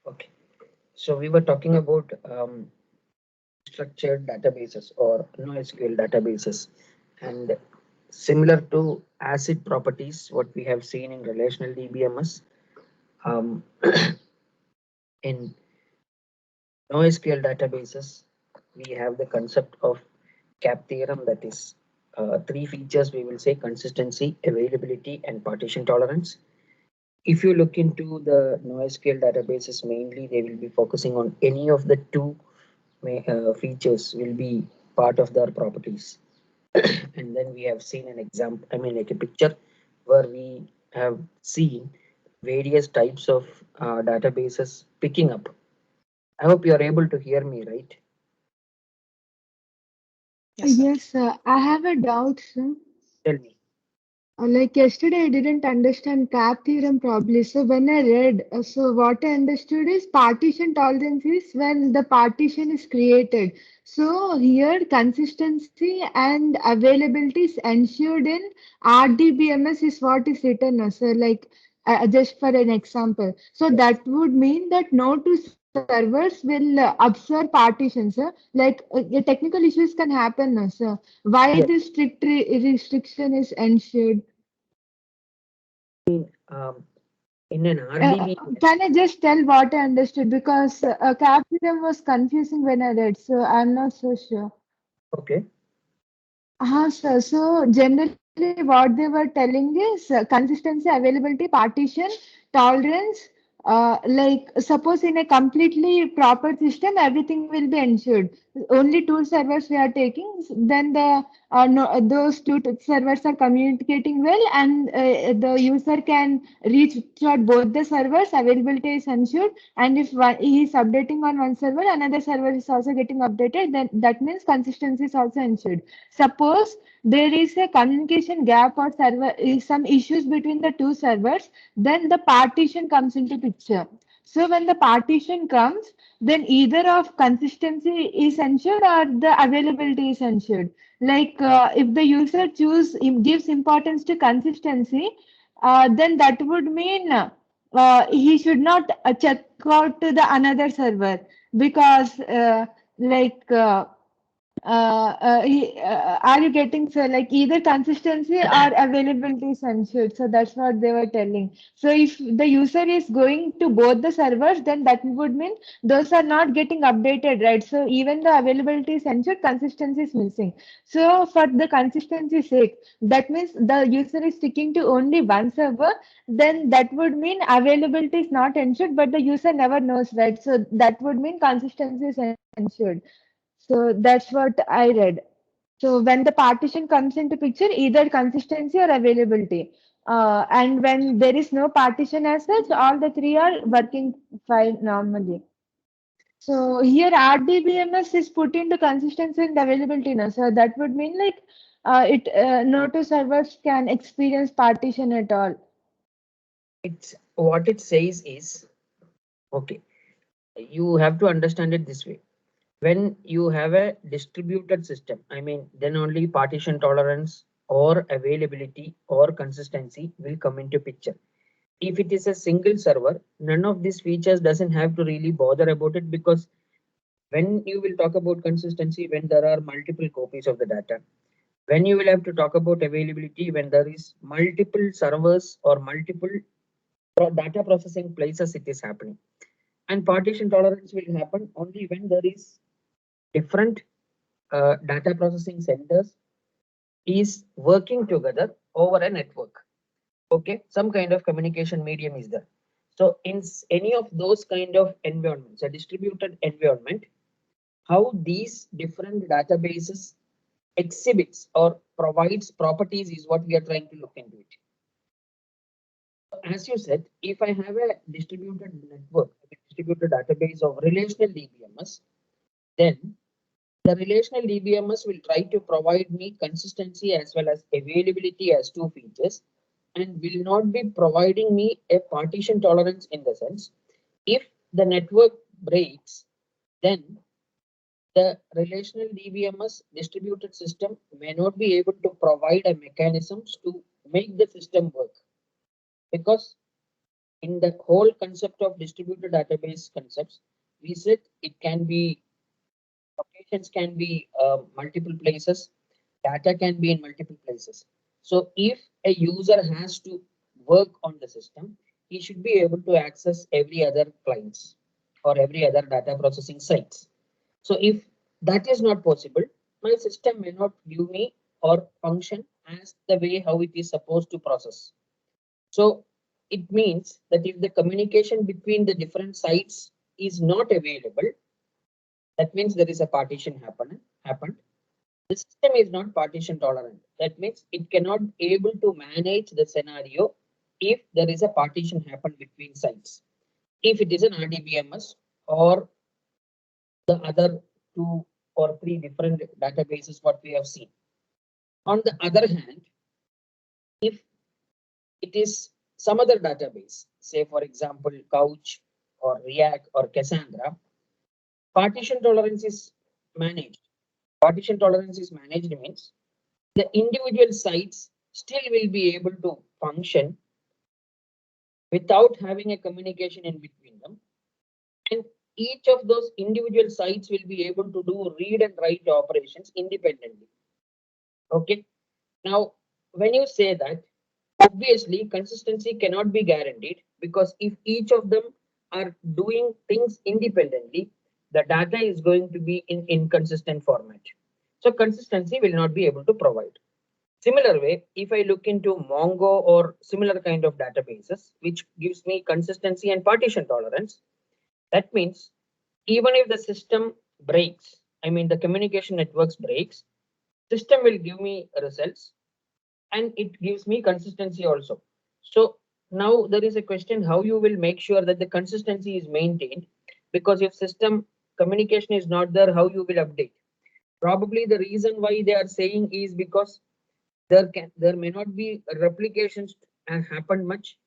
Okay, so we were talking about structured databases or NoSQL databases, and similar to ACID properties, what we have seen in relational DBMS, um, in NoSQL databases, we have the concept of CAP theorem, that is three features we will say: consistency, availability, and partition tolerance. If you look into the NoSQL databases, mainly they will be focusing on any of the two features will be part of their properties. And then we have seen an example, I mean, like a picture where we have seen various types of databases picking up. I hope you are able to hear me, right? Yes, sir. Yes, I have a doubt, sir. Tell me. Like yesterday, I didn't understand cap theorem properly. So when I read, so what I understood is partition tolerance is when the partition is created. So here consistency and availability is ensured in RDBMS is what is written. So like just for an example. So Yes. that would mean that no two servers will observe partitions. Like technical issues can happen. So why Yes. this strict restriction is ensured? Um, in an Uh, RDBMS, can I just tell what I understood? Because capitalism was confusing when I read, so I'm not so sure. okay. Sir. So generally, what they were telling is consistency, availability, partition, tolerance. Like suppose in a completely proper system, everything will be ensured. Only two servers we are taking, then the no, those servers are communicating well, and the user can reach out both the servers. Availability is ensured, and if he is updating on one server, another server is also getting updated. Then that means consistency is also ensured. Suppose there is a communication gap or server is some issues between the two servers, then the partition comes into picture. So when the partition comes, then either of consistency is ensured or the availability is ensured. Like if the user gives importance to consistency, then that would mean he should not check out to the another server because like are you getting so like either consistency or availability is ensured? So that's what they were telling. So if the user is going to both the servers, then that would mean those are not getting updated, right? So even the availability is ensured, consistency is missing. So for the consistency sake, that means the user is sticking to only one server, then that would mean availability is not ensured, but the user never knows, right? So that would mean consistency is ensured. So that's what I read. So when the partition comes into picture, either consistency or availability. And when there is no partition as such, all the three are working fine normally. So here RDBMS is put into consistency and availability now. So that would mean like it no two servers can experience partition at all. It's what it says is okay. You have to understand it this way. When you have a distributed system, I mean, then only partition tolerance or availability or consistency will come into picture. If it is a single server, none of these features doesn't have to really bother about it, because when you will talk about consistency, when there are multiple copies of the data, when you will have to talk about availability, when there is multiple servers or multiple data processing places it is happening, and partition tolerance will happen only when there is different data processing centers is working together over a network. Okay, some kind of communication medium is there. So in any of those kind of environments, a distributed environment, how these different databases exhibits or provides properties is what we are trying to look into it. As you said, if I have a distributed network, a distributed database of relational DBMS, then the relational DBMS will try to provide me consistency as well as availability as two features, and will not be providing me a partition tolerance, in the sense if the network breaks, then the relational DBMS distributed system may not be able to provide a mechanisms to make the system work, because in the whole concept of distributed database concepts, we said it can be locations can be multiple places, data can be in multiple places. So if a user has to work on the system, he should be able to access every other clients or every other data processing sites. So if that is not possible, my system may not give me or function as the way how it is supposed to process. So it means that if the communication between the different sites is not available, that means there is a partition happened. The system is not partition tolerant. That means it cannot able to manage the scenario if there is a partition happen between sites. If it is an RDBMS or the other 2 or 3 different databases what we have seen. On the other hand, if it is some other database, say for example, Couch or React or Cassandra, partition tolerance is managed. Partition tolerance is managed means the individual sites still will be able to function without having a communication in between them. And each of those individual sites will be able to do read and write operations independently. Okay. Now, when you say that, obviously consistency cannot be guaranteed because if each of them are doing things independently, the data is going to be in inconsistent format. So consistency will not be able to provide. Similar way, if I look into Mongo or similar kind of databases, which gives me consistency and partition tolerance, that means even if the system breaks, I mean the communication networks breaks, system will give me results and it gives me consistency also. So now there is a question how you will make sure that the consistency is maintained, because if system communication is not there, how you will update? Probably the reason why they are saying is because there may not be replications happen much.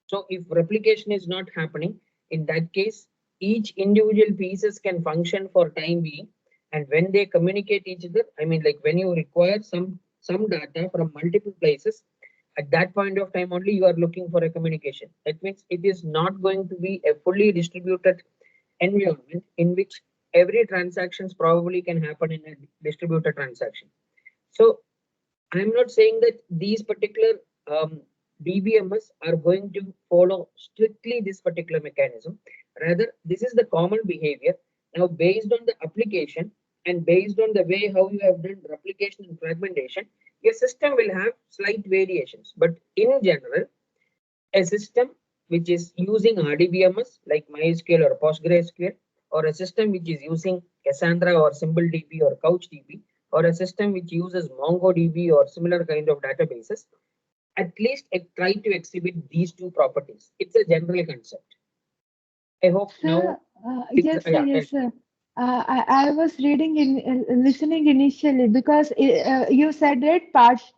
So if replication is not happening, in that case, each individual pieces can function for time being. And when they communicate each other, I mean, like when you require some data from multiple places, at that point of time only you are looking for a communication. That means it is not going to be a fully distributed environment in which every transactions probably can happen in a distributed transaction. So I'm not saying that these particular DBMS are going to follow strictly this particular mechanism. Rather, this is the common behavior. Now, based on the application and based on the way how you have done replication and fragmentation, your system will have slight variations. But in general, a system which is using RDBMS like MySQL or PostgreSQL, or a system which is using Cassandra or SimpleDB or CouchDB, or a system which uses MongoDB or similar kind of databases, at least try to exhibit these 2 properties. It's a general concept. I hope now Sir, yes, sir, yeah, yes, sir. I was reading listening initially because you said that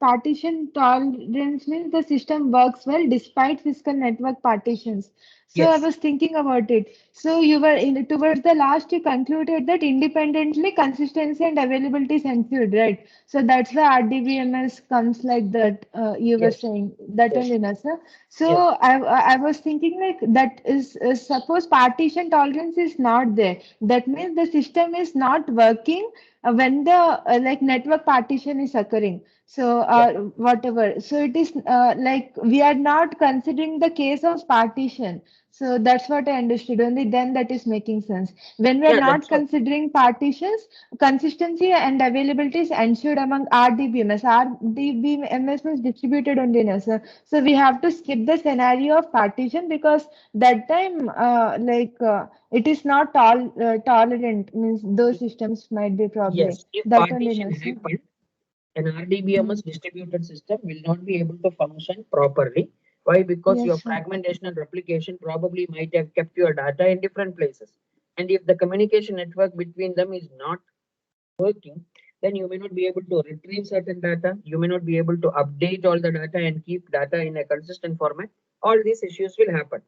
partition tolerance means the system works well despite physical network partitions. So I yes, was thinking about it. So you were in towards the last, you concluded that independently consistency and availability is ensured, right? So that's why RDBMS comes like that. You were yes, saying that yes, only, na, sir. So yes, I was thinking like that is suppose partition tolerance is not there. That means the system is not working when the like network partition is occurring. So yeah, whatever. So it is like we are not considering the case of partition. So that's what I understood. Only then that is making sense. When we are yeah. not That's what. considering partitions, consistency and availability is ensured among RDBMS. RDBMS means distributed only, na, sir. So we have to skip the scenario of partition because that time, it is not tolerant. Means those systems might be probably Yes, if that only, partition no, sir. happened, an Hmm. RDBMS distributed system will not be able to function properly. Why? Because Yes, your sir. fragmentation and replication probably might have kept your data in different places. And if the communication network between them is not working, then you may not be able to retrieve certain data. You may not be able to update all the data and keep data in a consistent format. All these issues will happen.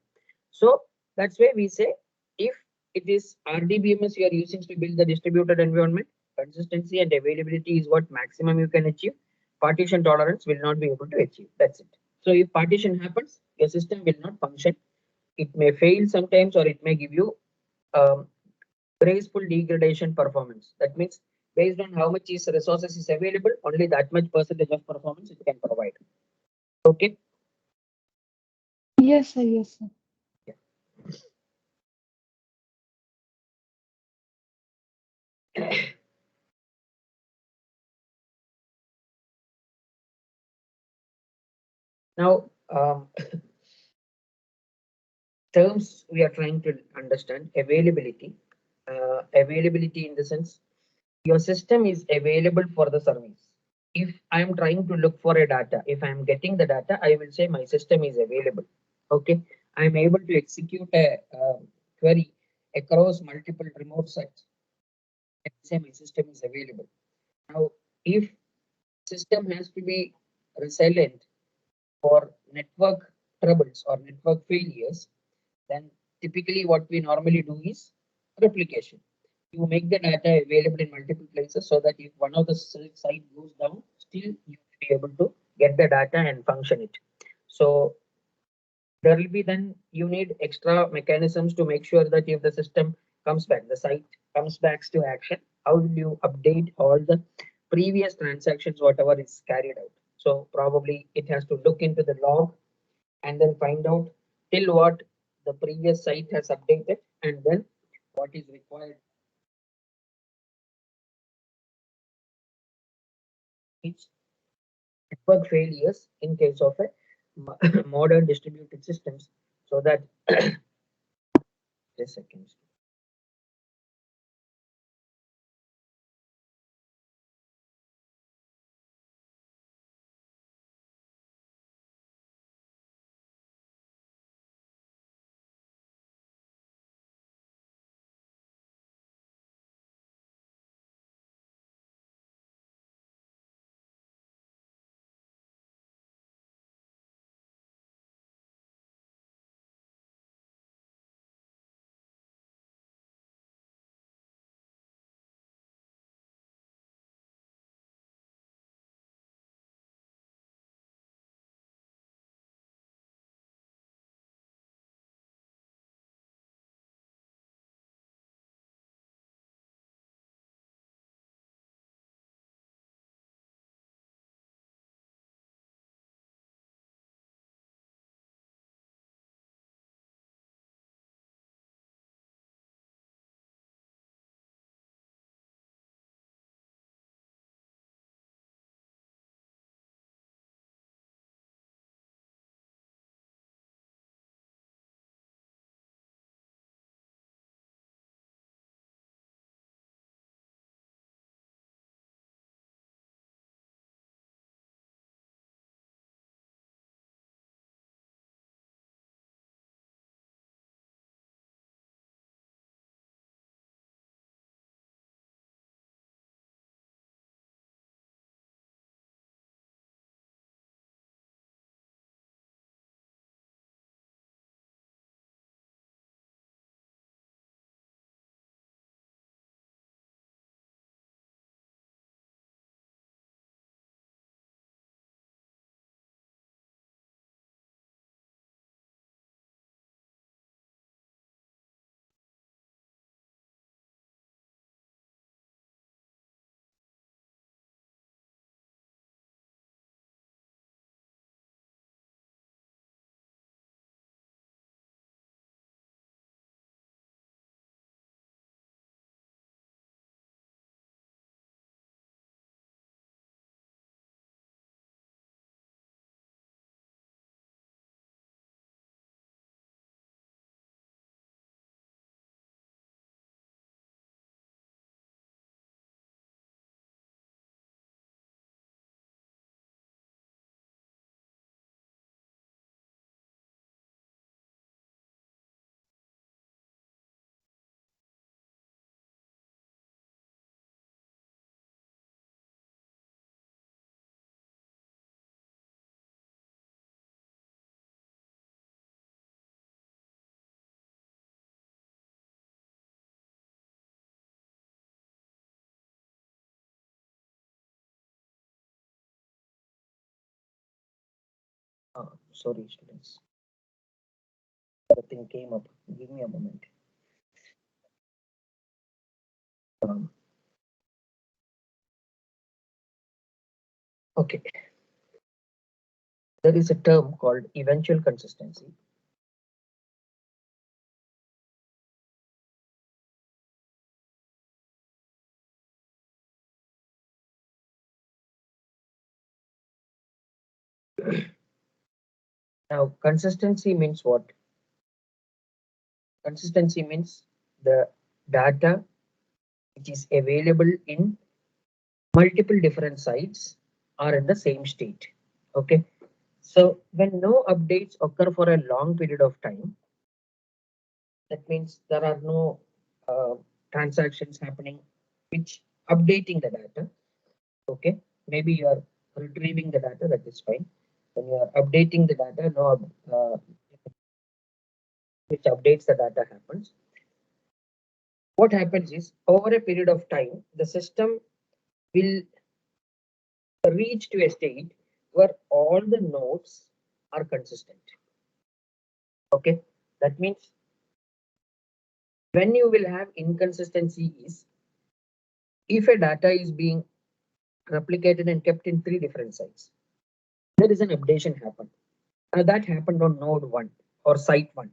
So that's why we say if it is RDBMS you are using to build the distributed environment, consistency and availability is what maximum you can achieve. Partition tolerance will not be able to achieve. That's it. So if partition happens, your system will not function It may fail sometimes, or it may give you um, graceful degradation performance. That means based on how much is resources is available, only that much percentage of performance it can provide. Okay. Yes, sir. Yes, sir. Yeah. Now, terms we are trying to understand availability. Availability in the sense your system is available for the service. If I am trying to look for a data, if I am getting the data, I will say my system is available. Okay, I am able to execute a query across multiple remote sites and say my system is available. Now, if system has to be resilient for network troubles or network failures, then typically what we normally do is replication. You make the data available in multiple places so that if one of the site goes down, still you will be able to get the data and function it. So there will be then you need extra mechanisms to make sure that if the system comes back, the site comes back to action, how will you update all the previous transactions, whatever is carried out? So probably it has to look into the log and then find out till what the previous site has updated and then what is required. It's network failures in case of a modern distributed systems so that just seconds. Sorry, students. The thing came up. Give me a moment. Okay. There is a term called eventual consistency. Now, consistency means what? Consistency means the data which is available in multiple different sites are in the same state. Okay. So when no updates occur for a long period of time, that means there are no transactions happening which updating the data. Okay. Maybe you are retrieving the data, that is fine. When you are updating the data, no which updates the data happens. What happens is over a period of time, the system will reach to a state where all the nodes are consistent. Okay, that means when you will have inconsistency is if a data is being replicated and kept in three different sites, there is an updation happen. Now that happened on node 1 or site 1.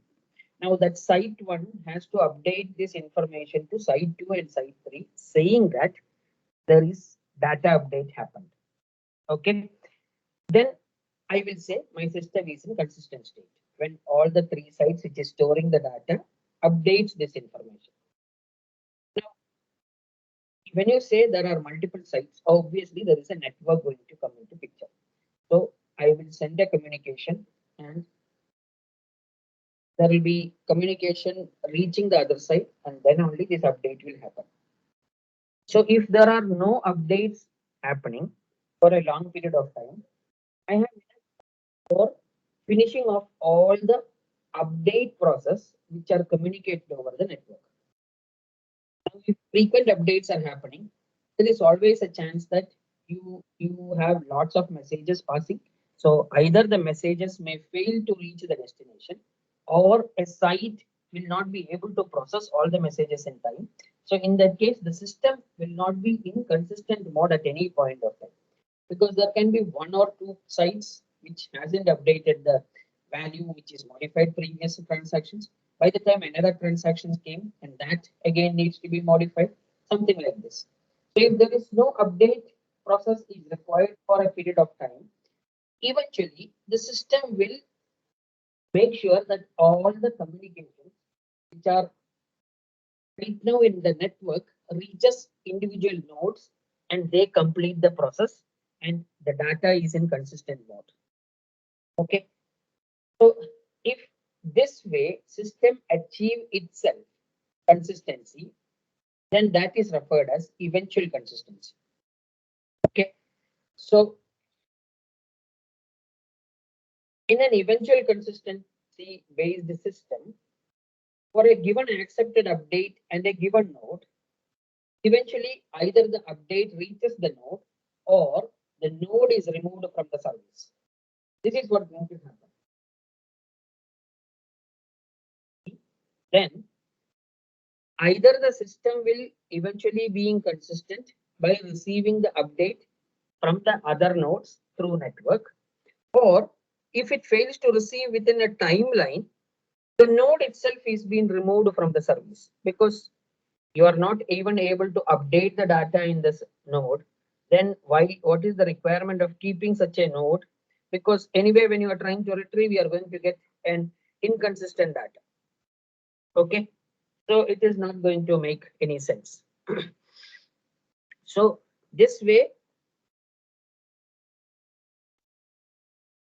Now that site 1 has to update this information to site 2 and site 3, saying that there is data update happened. Okay, then I will say my system is in consistent state when all the three sites which is storing the data updates this information. Now, when you say there are multiple sites, obviously there is a network going to come into picture. So I will send a communication and there will be communication reaching the other side and then only this update will happen. So if there are no updates happening for a long period of time, I have for finishing off all the update process which are communicated over the network. Now, if frequent updates are happening, there is always a chance that you have lots of messages passing. So either the messages may fail to reach the destination, or a site will not be able to process all the messages in time. So in that case, the system will not be in consistent mode at any point of time, because there can be one or two sites which hasn't updated the value which is modified previous transactions. By the time another transactions came and that again needs to be modified, something like this. So if there is no update process is required for a period of time, eventually the system will make sure that all the communications which are right now in the network reaches individual nodes and they complete the process and the data is in consistent mode. Okay, so if this way system achieve itself consistency, then that is referred as eventual consistency. Okay, so in an eventual consistency based system, for a given accepted update and a given node, eventually either the update reaches the node or the node is removed from the service. This is what going to happen. Then either the system will eventually be inconsistent by receiving the update from the other nodes through network, or if it fails to receive within a timeline, the node itself is being removed from the service because you are not even able to update the data in this node. Then what is the requirement of keeping such a node? Because anyway, when you are trying to retrieve, you are going to get an inconsistent data. Okay, so it is not going to make any sense. So this way,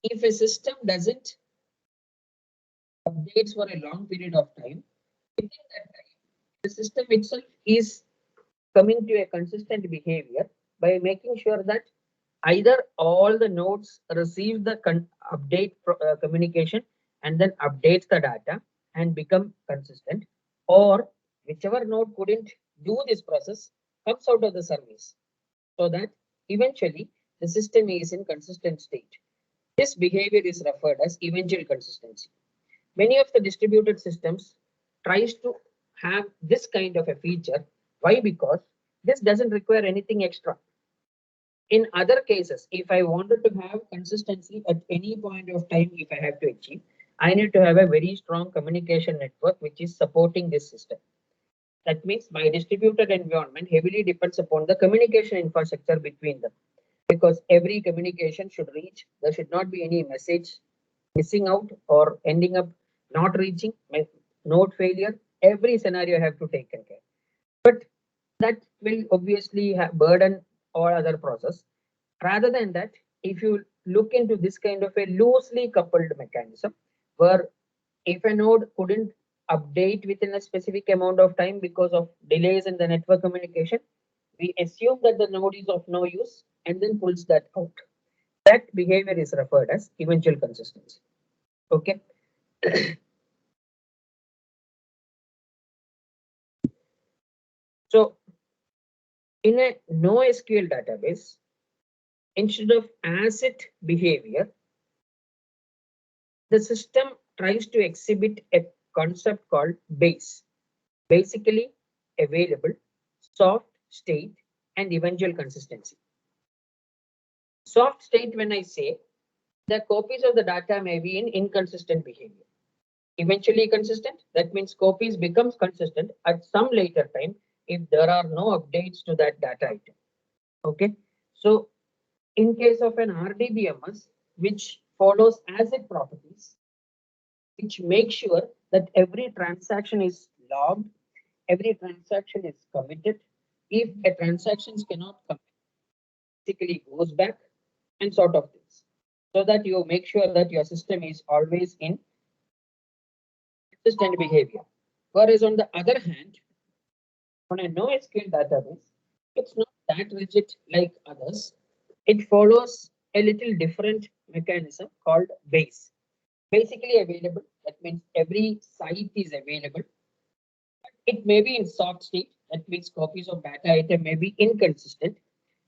if a system doesn't updates for a long period of time, within that time, the system itself is coming to a consistent behavior by making sure that either all the nodes receive the update communication and then updates the data and become consistent, or whichever node couldn't do this process comes out of the service, so that eventually the system is in consistent state. This behavior is referred as eventual consistency. Many of the distributed systems tries to have this kind of a feature. Why? Because this doesn't require anything extra. In other cases, if I wanted to have consistency at any point of time, if I have to achieve, I need to have a very strong communication network which is supporting this system. That means my distributed environment heavily depends upon the communication infrastructure between them, because every communication should reach. There should not be any message missing out or ending up not reaching, node failure. Every scenario have to take care. But that will obviously burden all other process. Rather than that, if you look into this kind of a loosely coupled mechanism, where if a node couldn't update within a specific amount of time because of delays in the network communication, we assume that the node is of no use and then pulls that out. That behavior is referred as eventual consistency. Okay. So in a NoSQL database, instead of ACID behavior, the system tries to exhibit a concept called BASE, basically available, soft state, and eventual consistency. Soft state, when I say, the copies of the data may be in inconsistent behavior. Eventually consistent, that means copies becomes consistent at some later time if there are no updates to that data item. Okay, so in case of an RDBMS, which follows ACID properties, which makes sure that every transaction is logged, every transaction is committed. If a transaction cannot commit, basically goes back and sort of things, so that you make sure that your system is always in consistent behavior. Whereas on the other hand, on a NoSQL database, it's not that rigid like others. It follows a little different mechanism called BASE. Basically available, that means every site is available. It may be in soft state, that means copies of data item may be inconsistent,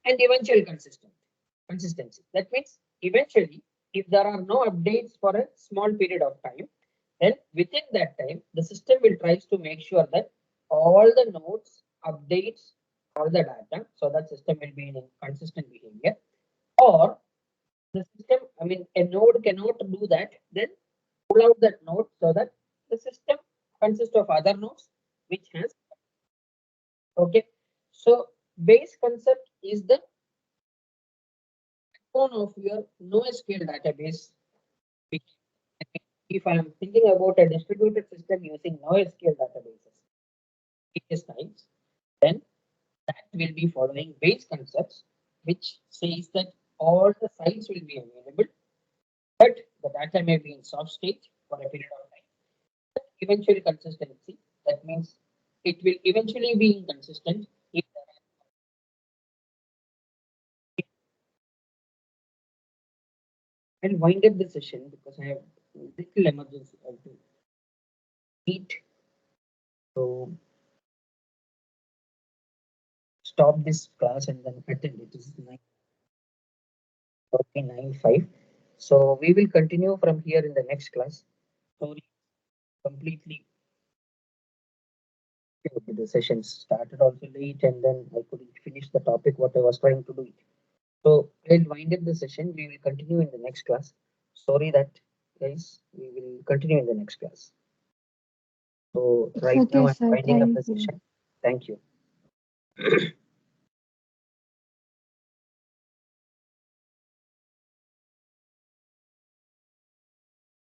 and eventual consistency. That means eventually, if there are no updates for a small period of time, then within that time, the system will try to make sure that all the nodes updates all the data, so that system will be in consistent behavior. Or the system, I mean, a node cannot do that, then pull out that node so that the system consists of other nodes which has. Okay, so base concept is the backbone of your NoSQL database. If I am thinking about a distributed system using NoSQL databases, various types, then that will be following base concepts, which says that all the sites will be available, but the data may be in soft state for a period of time. Eventually consistency, that means it will eventually be inconsistent if there are. I'll wind up the session because I have little emergency. I have to eat. So stop this class and then attend. It is 9:45. So we will continue from here in the next class. Sorry, completely. The session started also late and then I couldn't finish the topic what I was trying to do it. So I'll wind up the session. We will continue in the next class. Sorry that, guys. We will continue in the next class. So It's right okay, now I'm sir. winding up Thank the you. session. Thank you.